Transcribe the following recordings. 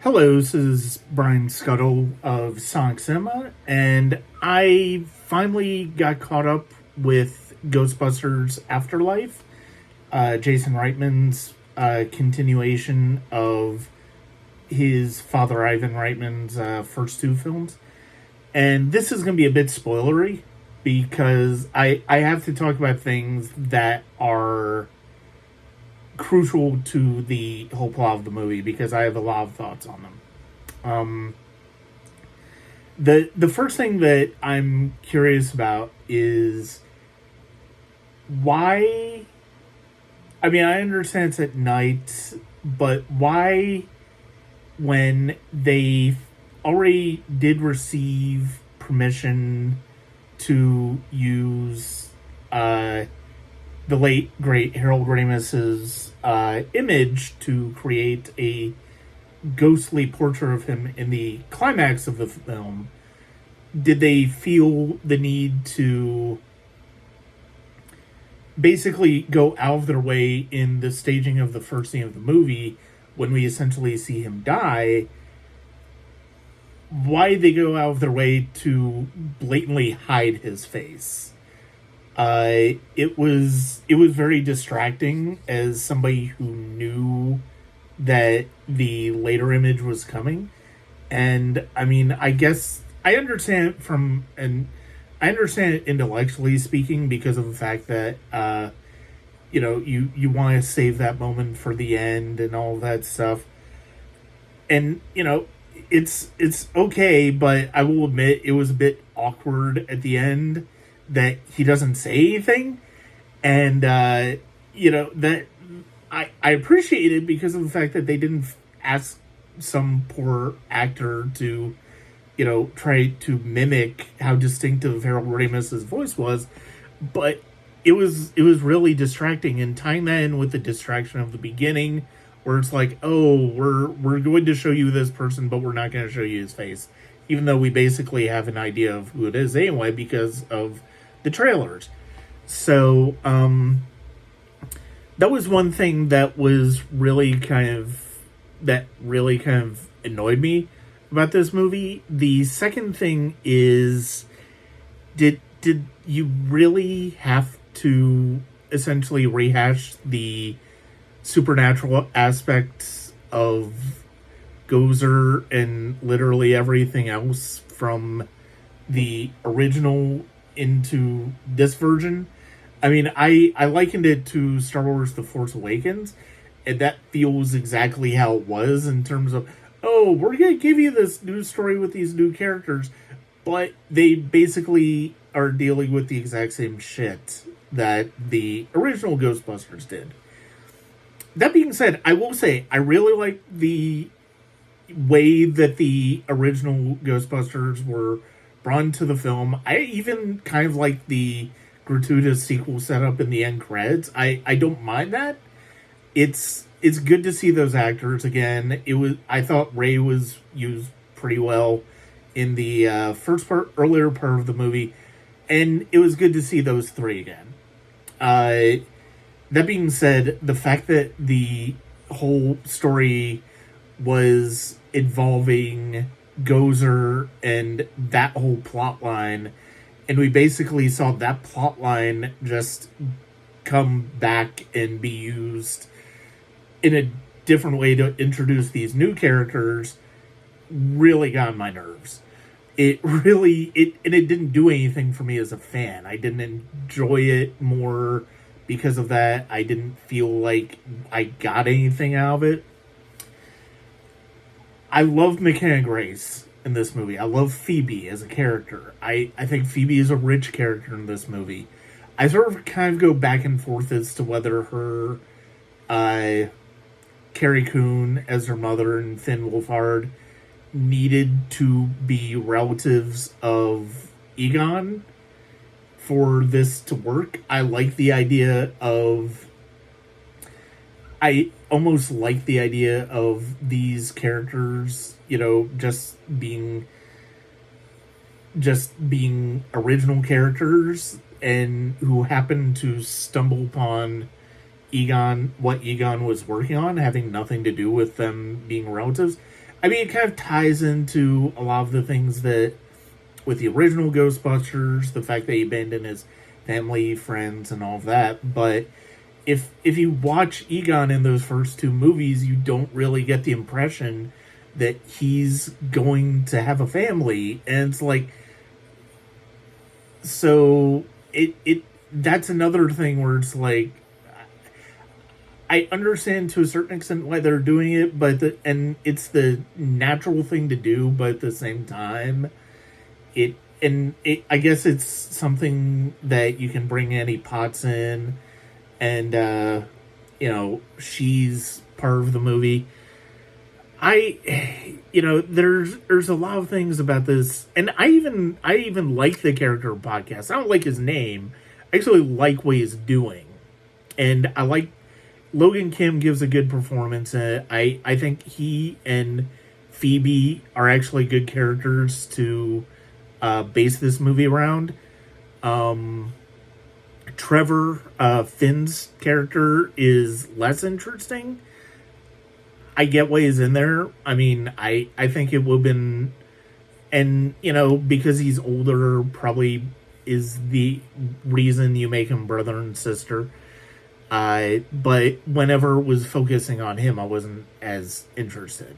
Hello, this is Brian Scuttle of Sonic Cinema, and I finally got caught up with Ghostbusters Afterlife, Jason Reitman's continuation of his father Ivan Reitman's first two films. And this is going to be a bit spoilery because I have to talk about things that are crucial to the whole plot of the movie because I have a lot of thoughts on them. Um, the first thing that I'm curious about is why. I mean, I understand it's at night, but why, when they already did receive permission to use the late great Harold Ramis's image to create a ghostly portrait of him in the climax of the film, did they feel the need to basically go out of their way in the staging of the first scene of the movie when we essentially see him die? Why did they go out of their way to blatantly hide his face? It was very distracting as somebody who knew that the later image was coming. And I mean, I guess I understand it I understand it intellectually speaking because of the fact that you want to save that moment for the end and all that stuff. And it's okay, but I will admit it was a bit awkward at the end that he doesn't say anything. And that I appreciate it because of the fact that they didn't ask some poor actor to try to mimic how distinctive Harold Ramis's voice was. But it was really distracting, and tying that in with the distraction of the beginning where it's like, oh, we're going to show you this person, but we're not going to show you his face, even though we basically have an idea of who it is anyway because of the trailers. So that was one thing that really kind of annoyed me about this movie. The second thing is, did you really have to essentially rehash the supernatural aspects of Gozer and literally everything else from the original into this version? I mean, I likened it to Star Wars The Force Awakens, and that feels exactly how it was in terms of, oh, we're going to give you this new story with these new characters, but they basically are dealing with the exact same shit that the original Ghostbusters did. That being said, I will say, I really like the way that the original Ghostbusters were brought into the film. I even kind of like the gratuitous sequel setup in the end credits. I don't mind that. It's good to see those actors again. I thought Ray was used pretty well in the earlier part of the movie, and it was good to see those three again. That being said, the fact that the whole story was involving Gozer and that whole plot line, and we basically saw that plot line just come back and be used in a different way to introduce these new characters, really got on my nerves. It didn't do anything for me as a fan. I didn't enjoy it more because of that. I didn't feel like I got anything out of it. I love McKenna Grace in this movie. I love Phoebe as a character. I think Phoebe is a rich character in this movie. I sort of kind of go back and forth as to whether her Carrie Coon as her mother and Finn Wolfhard needed to be relatives of Egon for this to work. I almost like the idea of these characters, just being original characters and who happen to stumble upon what Egon was working on, having nothing to do with them being relatives. I mean, it kind of ties into a lot of the things that with the original Ghostbusters, the fact that he abandoned his family, friends, and all of that. But if you watch Egon in those first two movies, you don't really get the impression that he's going to have a family, and it's like, so it that's another thing where it's like, I understand to a certain extent why they're doing it, and it's the natural thing to do, but at the same time, I guess it's something that you can bring Annie Potts in, and she's part of the movie. There's a lot of things about this, and I even like the character podcast. I don't like his name. I actually like what he's doing, and I like Logan Kim gives a good performance. I think he and Phoebe are actually good characters to base this movie around. Trevor, Finn's character, is less interesting. I get why he's in there. I mean, I think it would have been, and because he's older, probably is the reason you make him brother and sister. But whenever it was focusing on him, I wasn't as interested.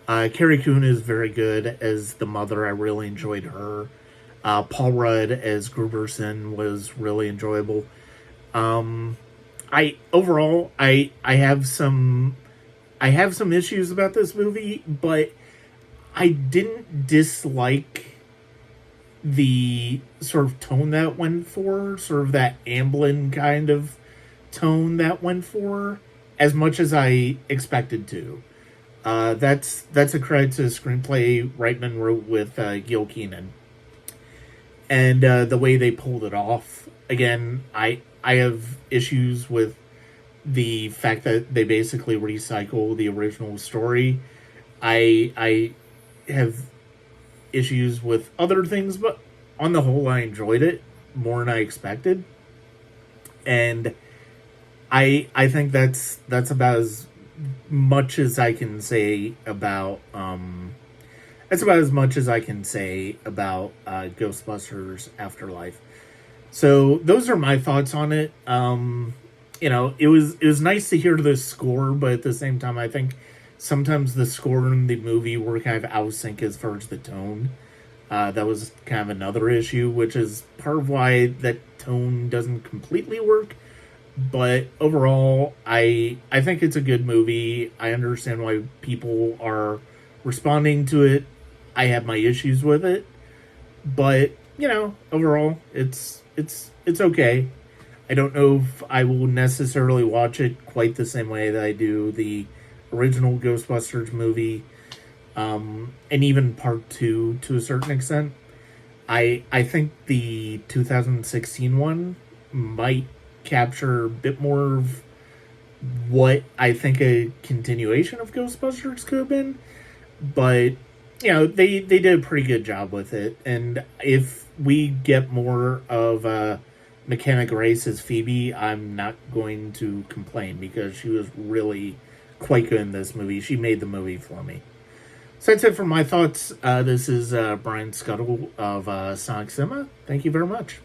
Carrie Coon is very good as the mother. I really enjoyed her. Paul Rudd as Gruberson was really enjoyable. I have some issues about this movie, but I didn't dislike the sort of tone that went for, sort of that Amblin kind of tone that went for, as much as I expected to. That's a credit to the screenplay Reitman wrote with Gil Keenan, and the way they pulled it off. Again, I have issues with the fact that they basically recycle the original story. I have issues with other things, but on the whole, I enjoyed it more than I expected, and I think that's about as much as I can say about Ghostbusters Afterlife. So those are my thoughts on it. It was nice to hear the score, but at the same time, I think sometimes the score and the movie were kind of out of sync as far as the tone. That was kind of another issue, which is part of why that tone doesn't completely work. But overall, I think it's a good movie. I understand why people are responding to it. I have my issues with it, but overall, it's okay. I don't know if I will necessarily watch it quite the same way that I do the original Ghostbusters movie, and even part 2 to a certain extent. I think the 2016 one might capture a bit more of what I think a continuation of Ghostbusters could have been, but they did a pretty good job with it. And if we get more of McKenna Grace as Phoebe, I'm not going to complain, because she was really quite good in this movie. She made the movie for me. So that's it for my thoughts. This is Brian Scuttle of Sonic Cinema. Thank you very much.